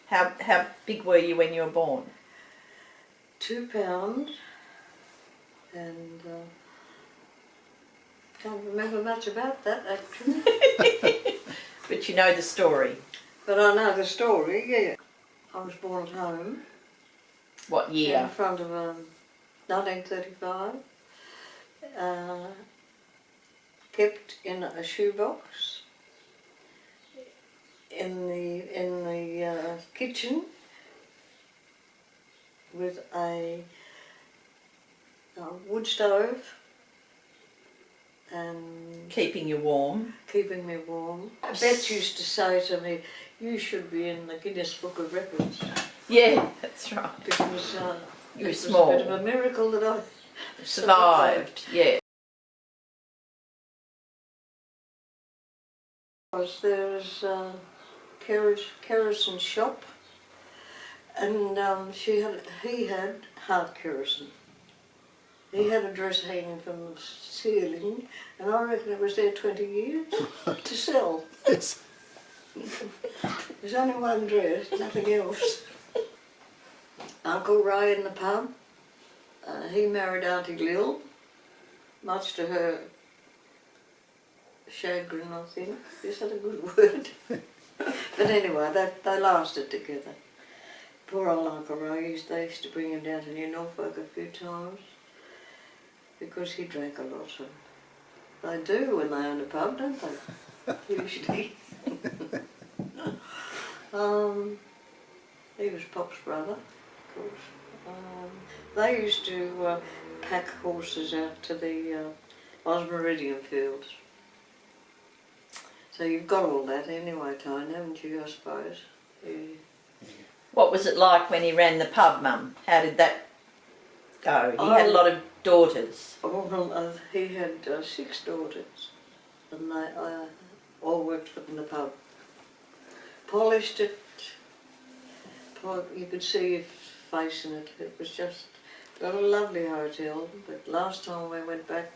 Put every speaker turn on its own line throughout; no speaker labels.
How big were you when you were born?
2 pounds, and can't remember much about that actually.
But you know the story.
But I know the story, yeah. I was born at home.
What year?
In front of 1935. Kept in a shoebox in the kitchen with a wood stove and
Keeping you warm.
keeping me warm. Bet used to say to me, "You should be in the Guinness Book of Records."
Yeah, that's right.
Because
You were
it
small.
was a bit of a miracle that I
Survived, yeah.
There's kerosene shop, and he had hard kerosene. He had a dress hanging from the ceiling, and I reckon it was there 20 years to sell.
Yes.
There's only one dress, nothing else. Uncle Ray in the pub, he married Auntie Lil, much to her chagrin, I think. Is that a good word? But anyway, they lasted together. Poor old Uncle Ray, they used to bring him down to New Norfolk a few times because he drank a lot. And they do when they own a pub, don't they? Usually. He was Pop's brother, of course. They used to pack horses out to the Osmeridian fields. So you've got all that anyway, Tone, haven't you, I suppose? Yeah.
What was it like when he ran the pub, Mum? How did that go? He had a lot of daughters.
Well, he had 6 daughters, and they all worked in the pub. Polished it. You could see his face in it. It was just got a lovely hotel. But last time we went back,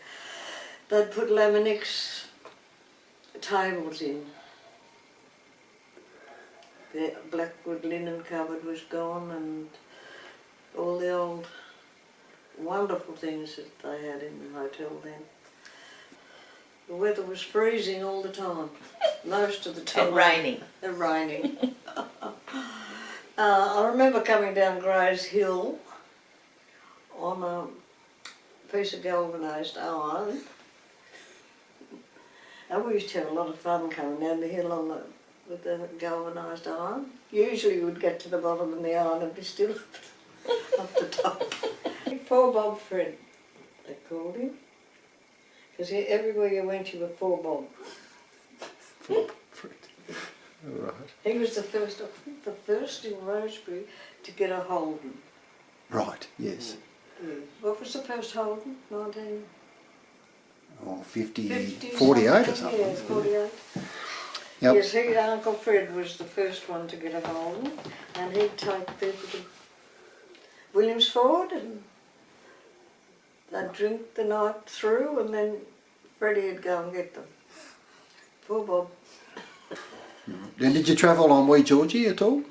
they'd put Laminix tables in. The blackwood linen cupboard was gone, and all the old wonderful things that they had in the hotel then. The weather was freezing all the time, most of the time.
And raining.
And raining. I remember coming down Gray's Hill on a piece of galvanised iron. And we used to have a lot of fun coming down the hill with the galvanised iron. Usually we'd get to the bottom of the iron and be still up the top. Four Bob Fred, they called him. Because everywhere you went you were Four Bob.
Four Bob Fred. Right.
He was the first, I think the first in Rosebery to get a Holden.
Right, yes.
Yeah. What was the first Holden? 19...
Oh, 50,
50
48 or something.
Yeah, 48.
Yep.
Yes, Uncle Fred was the first one to get a Holden, and he'd take people to Williamsford, and they'd drink the night through, and then Freddie would go and get them. Poor Bob.
And did you travel on Wee Georgie at all?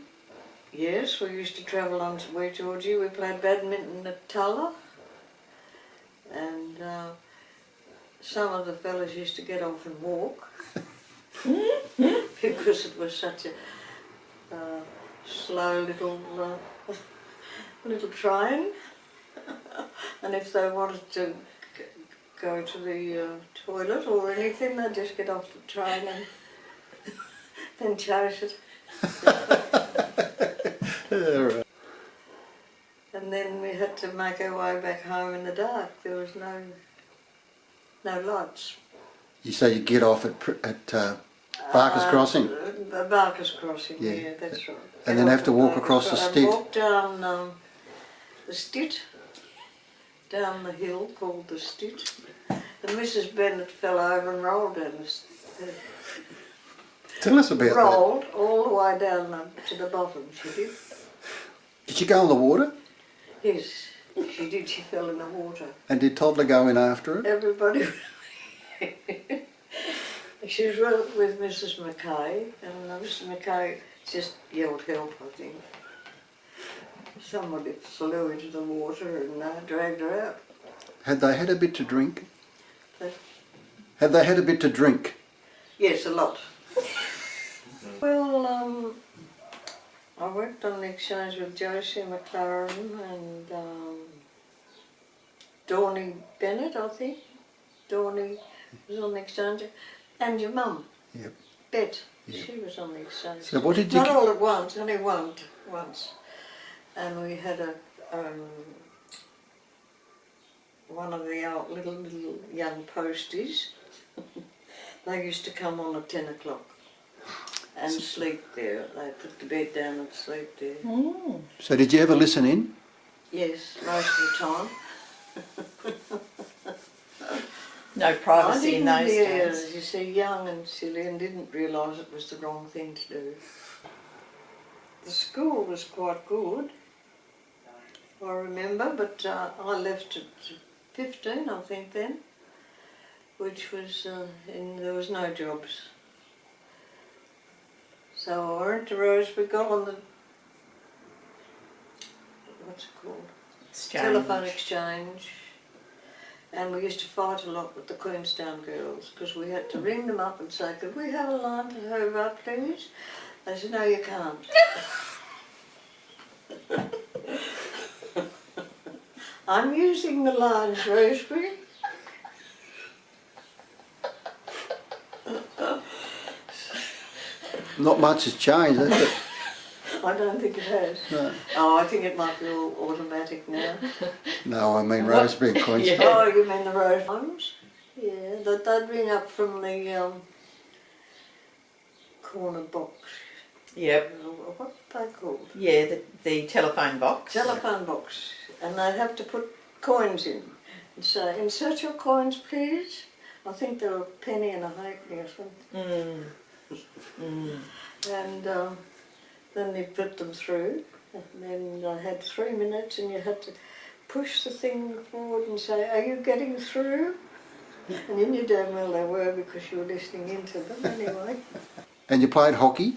Yes, we used to travel on to Wee Georgie. We played badminton at Tulla, and some of the fellas used to get off and walk because it was such a slow little train. And if they wanted to go to the toilet or anything, they'd just get off the train and then chase it.
Right.
And then we had to make our way back home in the dark. There was no lights.
You say you get off at Barker's Crossing?
Barker's Crossing,
Yeah.
yeah, that's right.
And then have to walk across the Stit?
Walk down the Stit, down the hill called the Stit. And Mrs. Bennett fell over and rolled down the Stit.
Tell us about
rolled all the way down to the bottom, she did.
Did she go in the water?
Yes, she did. She fell in the water.
And did Toddler go in after it?
Everybody... She was with Mrs. Mackay, and Mrs. Mackay just yelled help, I think. Somebody flew into the water and dragged her out.
Had they had a bit to drink?
But,
Have they had a bit to drink?
yes, a lot. Well, I worked on the exchange with Josie McLaren and Dawny Bennett, I think. Dawny was on the exchange. And your mum,
Yep.
Bet,
Yep.
she was on the exchange.
So what did you...
Not all at once, only once. And we had one of the little young posties. They used to come on at 10 o'clock and sleep there. They put the bed down and sleep there.
Mm.
So did you ever listen in?
Yes, most of the time.
No privacy in those
days.
days.
You see, young and silly, and didn't realise it was the wrong thing to do. The school was quite good, I remember, but I left at 15, I think, then, which was, there was no jobs. So I went to Rosebery, got on the, what's it called?
Exchange.
Telephone exchange. And we used to fight a lot with the Queenstown girls because we had to ring them up and say, could we have a line to Hobart, please? They said, no, you can't. I'm using the lines, Rosebery.
Not much has changed, has it?
I don't think it has.
No.
Oh, I think it might be all automatic now.
No, I mean Rosebery and Queenstown.
Oh, you mean the Rose ones? Yeah, they'd ring up from the corner box.
Yep.
What are they called?
Yeah, the telephone box.
Telephone box. And they'd have to put coins in and say, insert your coins, please. I think they were a penny and a halfpenny or something. And then they put them through. And then I had 3 minutes and you had to push the thing forward and say, are you getting through? And you knew damn well they were because you were listening into them anyway.
And you played hockey?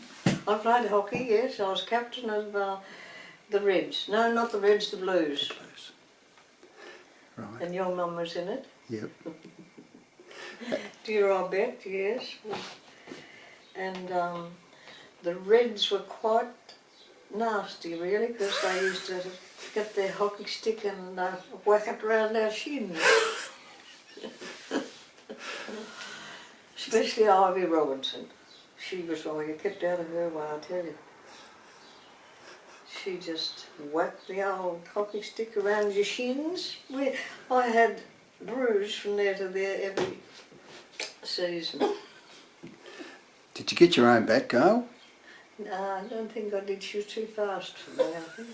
I played hockey, yes. I was captain of the Reds. No, not the Reds, the Blues.
Right.
And your mum was in it.
Yep.
Dear I bet, yes. And the Reds were quite nasty, really, because they used to get their hockey stick and whack it round our shins. Especially Ivy Robinson. She was one you kept out of her way, I tell you. She just whacked the old hockey stick around your shins. I had bruise from there to there every season.
Did you get your own bat, Gail?
No, I don't think I did. She was too fast for me, I think.